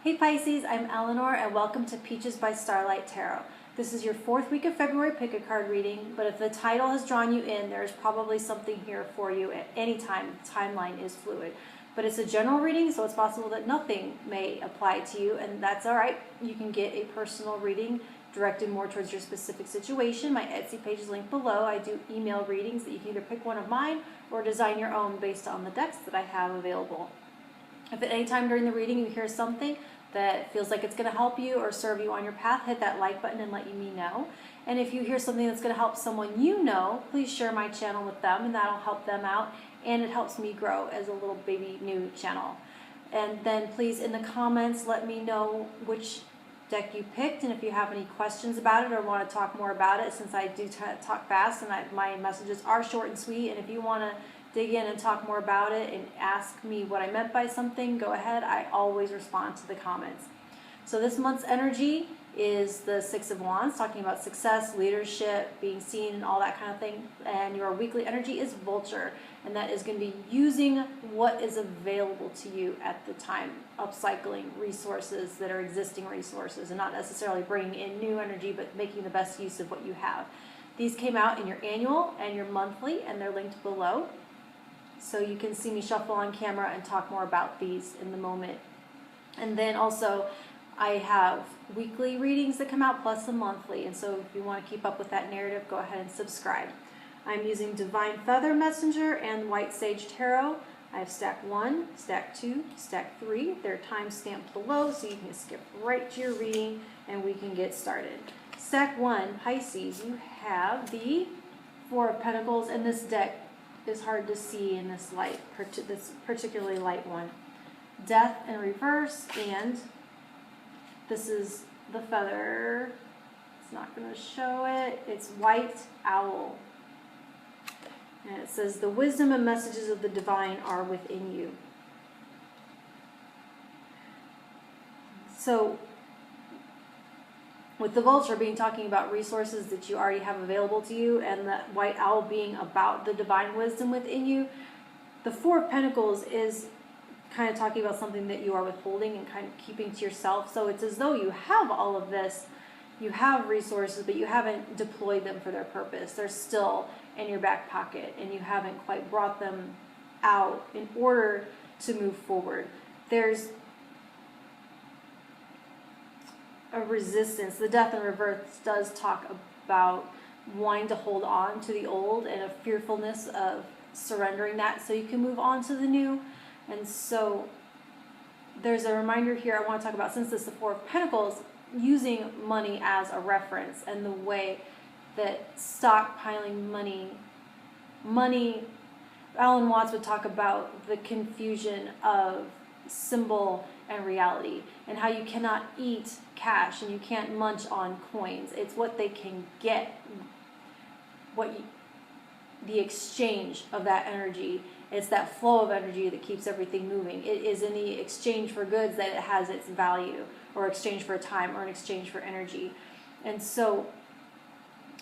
Hey Pisces, I'm Eleanor and welcome to Peaches by Starlight Tarot. This is your 4th week of February pick a card reading, but if the title has drawn you in, there's probably something here for you at any time. The timeline is fluid. But it's a general reading, so it's possible that nothing may apply to you, and that's all right. You can get a personal reading directed more towards your specific situation. My Etsy page is linked below. I do email readings that you can either pick one of mine or design your own based on the decks that I have available. If at any time during the reading you hear something that feels like it's going to help you or serve you on your path, hit that like button and let me know. And if you hear something that's going to help someone you know, please share my channel with them, and that'll help them out, and it helps me grow as a little baby new channel. And then please in the comments let me know which deck you picked, and if you have any questions about it or want to talk more about it, since I do talk fast and my messages are short and sweet. And if you want to dig in and talk more about it and ask me what I meant by something, go ahead. I always respond to the comments. So this month's energy is the Six of Wands, talking about success, leadership, being seen, and all that kind of thing. And your weekly energy is Vulture, and that is going to be using what is available to you at the time, upcycling resources that are existing resources, and not necessarily bringing in new energy, but making the best use of what you have. These came out in your annual and your monthly, and they're linked below. So you can see me shuffle on camera and talk more about these in the moment. And then also I have weekly readings that come out plus a monthly. And so if you want to keep up with that narrative, go ahead and subscribe. I'm using Divine Feather Messenger and White Sage Tarot. I have stack 1, stack 2, stack 3. They're time stamped below, so you can skip right to your reading and we can get started. Stack 1, Pisces, you have the Four of Pentacles, and this deck is hard to see in this light, this particularly light one. Death in reverse, and this is the feather. It's not going to show it. It's White Owl. And it says, the wisdom and messages of the divine are within you. So, with the Vulture being talking about resources that you already have available to you, and the White Owl being about the divine wisdom within you, the Four of Pentacles is kind of talking about something that you are withholding and kind of keeping to yourself. So it's as though you have all of this, you have resources, but you haven't deployed them for their purpose. They're still in your back pocket, and you haven't quite brought them out in order to move forward. There's a resistance. The Death in reverse does talk about wanting to hold on to the old and a fearfulness of surrendering that so you can move on to the new. And so there's a reminder here I want to talk about, since this is the Four of Pentacles, using money as a reference, and the way that stockpiling money, Alan Watts would talk about the confusion of symbol and reality, and how you cannot eat cash and you can't munch on coins. It's what they can get, the exchange of that energy. It's that flow of energy that keeps everything moving. It is in the exchange for goods that it has its value, or exchange for time, or an exchange for energy. And so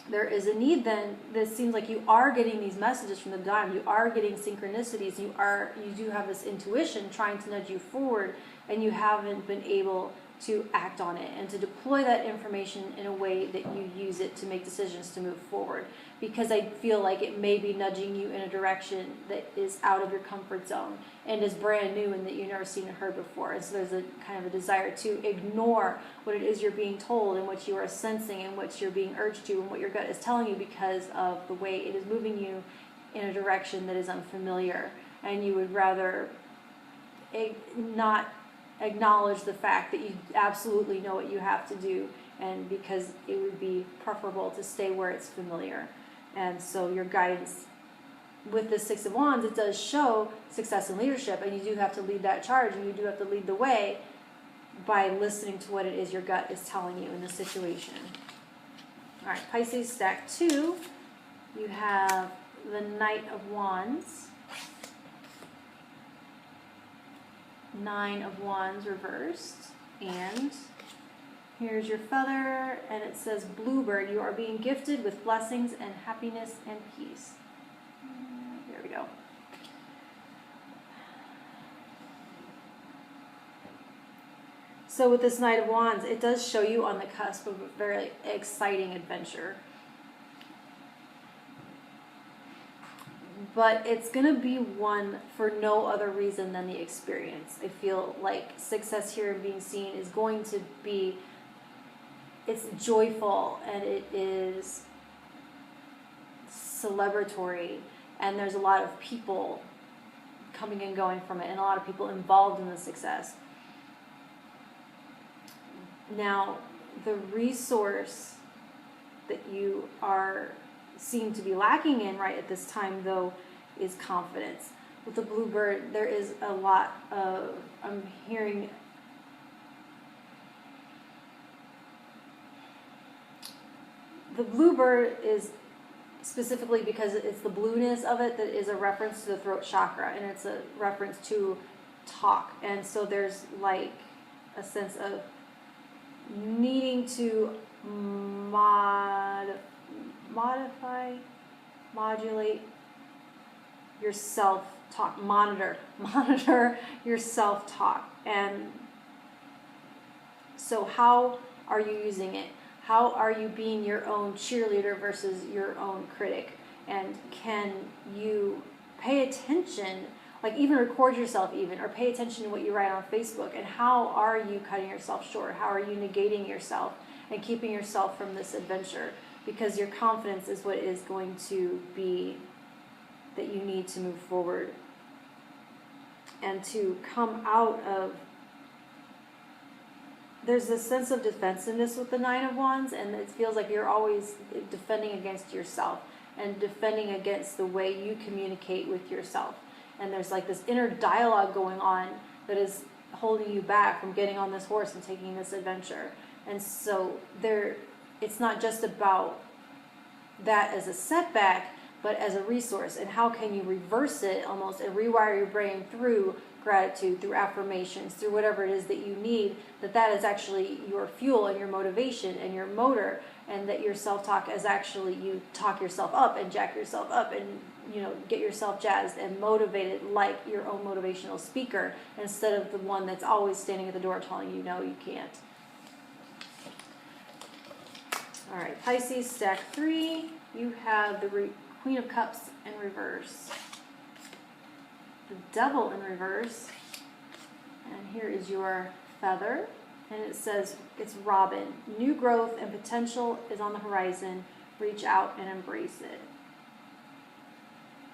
there is a need then. This seems like you are getting these messages from the divine. You are getting synchronicities. You do have this intuition trying to nudge you forward, and you haven't been able to act on it and to deploy that information in a way that you use it to make decisions to move forward. Because I feel like it may be nudging you in a direction that is out of your comfort zone and is brand new and that you've never seen or heard before. And so there's a kind of a desire to ignore what it is you're being told and what you are sensing and what you're being urged to and what your gut is telling you, because of the way it is moving you in a direction that is unfamiliar. And you would rather not acknowledge the fact that you absolutely know what you have to do, and because it would be preferable to stay where it's familiar. And so your guidance with the Six of Wands, it does show success and leadership, and you do have to lead that charge, and you do have to lead the way by listening to what it is your gut is telling you in the situation. All right, Pisces, stack 2, you have the Knight of Wands, Nine of Wands reversed, and here's your feather, and it says, Bluebird, you are being gifted with blessings and happiness and peace. There we go. So with this Knight of Wands, it does show you on the cusp of a very exciting adventure. But it's going to be one for no other reason than the experience. I feel like success here and being seen is going to be, it's joyful and it is celebratory, and there's a lot of people coming and going from it and a lot of people involved in the success. Now, the resource that you seem to be lacking in right at this time, though, is confidence. With the bluebird, there is a lot of, I'm hearing, the bluebird is specifically because it's the blueness of it that is a reference to the throat chakra, and it's a reference to talk. And so there's like a sense of needing to modulate your self-talk, monitor your self-talk. And so how are you using it? How are you being your own cheerleader versus your own critic? And can you pay attention, like even record yourself even, or pay attention to what you write on Facebook? And how are you cutting yourself short? How are you negating yourself and keeping yourself from this adventure? Because your confidence is what is going to be that you need to move forward and to come out of. There's this sense of defensiveness with the Nine of Wands, and it feels like you're always defending against yourself and defending against the way you communicate with yourself. And there's like this inner dialogue going on that is holding you back from getting on this horse and taking this adventure. And so it's not just about that as a setback, but as a resource. And how can you reverse it almost and rewire your brain through gratitude, through affirmations, through whatever it is that you need, that is actually your fuel and your motivation and your motor, and that your self-talk is actually you talk yourself up and jack yourself up and get yourself jazzed and motivated like your own motivational speaker, instead of the one that's always standing at the door telling you no, you can't. All right, Pisces, stack 3. You have the Queen of Cups in reverse, the Devil in reverse, and here is your feather, and it says it's Robin. New growth and potential is on the horizon. Reach out and embrace it.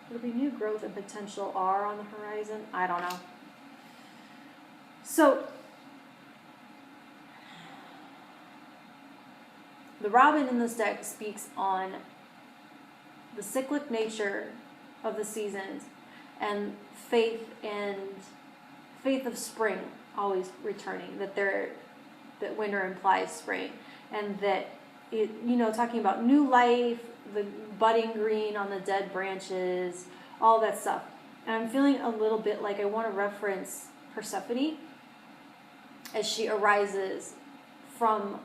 Would it be new growth and potential are on the horizon? I don't know. So the Robin in this deck speaks on the cyclic nature of the seasons and faith of spring always returning, that winter implies spring, and that it, talking about new life, the budding green on the dead branches, all that stuff. And I'm feeling a little bit like I want to reference Persephone as she arises from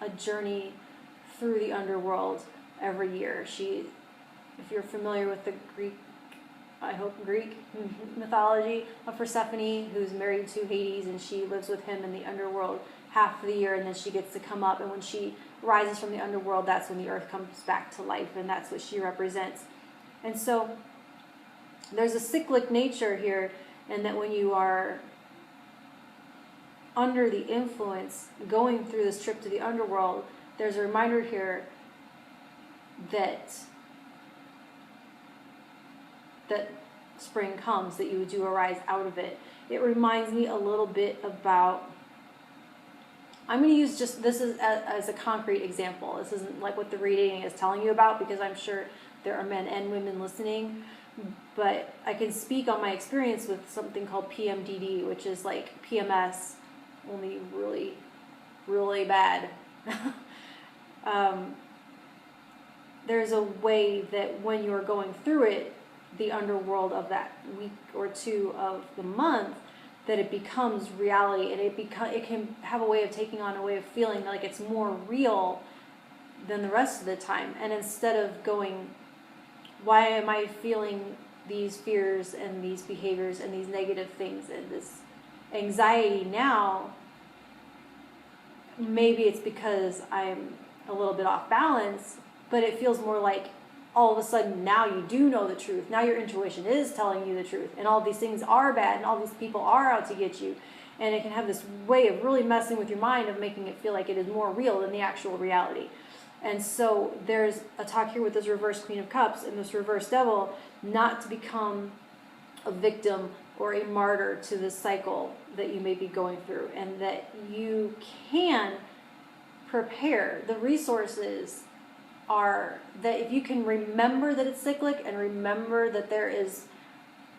a journey through the underworld every year. If you're familiar with the Greek mythology of Persephone, who's married to Hades, and she lives with him in the underworld half of the year, and then she gets to come up, and when she rises from the underworld, that's when the earth comes back to life, and that's what she represents. And so there's a cyclic nature here, and that when you are under the influence going through this trip to the underworld, there's a reminder here that spring comes, that you do arise out of it. It reminds me a little bit about, I'm going to use just this as a concrete example. This isn't like what the reading is telling you about, because I'm sure there are men and women listening, but I can speak on my experience with something called PMDD, which is like PMS, only really, really bad. There's a way that when you're going through it, the underworld of that week or two of the month, that it becomes reality, and it can have a way of taking on a way of feeling like it's more real than the rest of the time. And instead of going, why am I feeling these fears and these behaviors and these negative things and this anxiety now, maybe it's because I'm a little bit off balance, but it feels more like all of a sudden now you do know the truth. Now your intuition is telling you the truth, and all these things are bad, and all these people are out to get you. And it can have this way of really messing with your mind, of making it feel like it is more real than the actual reality. And so there's a talk here with this reverse Queen of Cups and this reverse Devil, not to become a victim or a martyr to this cycle that you may be going through, and that you can prepare. The resources are that if you can remember that it's cyclic, and remember that there is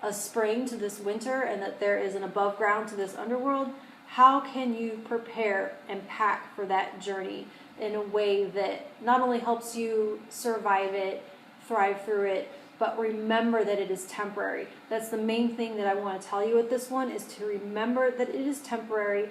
a spring to this winter, and that there is an above ground to this underworld, how can you prepare and pack for that journey in a way that not only helps you survive it, thrive through it, but remember that it is temporary. That's the main thing that I want to tell you with this one, is to remember that it is temporary,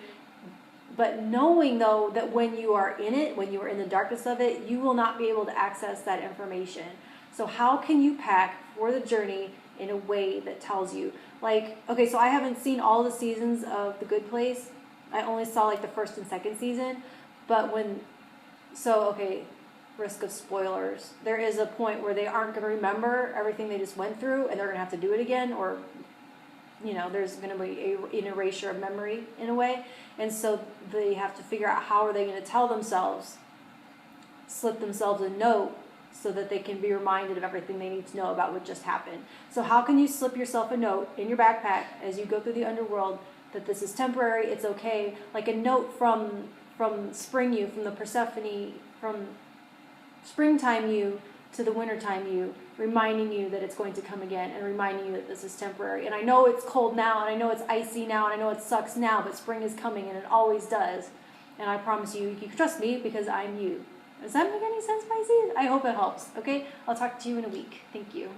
but knowing though that when you are in it, when you are in the darkness of it, you will not be able to access that information. So how can you pack for the journey in a way that tells you, like, okay, so I haven't seen all the seasons of The Good Place. I only saw like the first and second season, but okay, risk of spoilers, there is a point where they aren't going to remember everything they just went through, and they're going to have to do it again, or there's going to be an erasure of memory in a way. And so they have to figure out how are they going to tell themselves, slip themselves a note so that they can be reminded of everything they need to know about what just happened. So how can you slip yourself a note in your backpack as you go through the underworld that this is temporary, it's okay, like a note from spring you, from the Persephone, from springtime you to the wintertime you, reminding you that it's going to come again, and reminding you that this is temporary. And I know it's cold now, and I know it's icy now, and I know it sucks now, but spring is coming, and it always does. And I promise you, you can trust me because I'm you. Does that make any sense, Pisces? I hope it helps. Okay? I'll talk to you in a week. Thank you.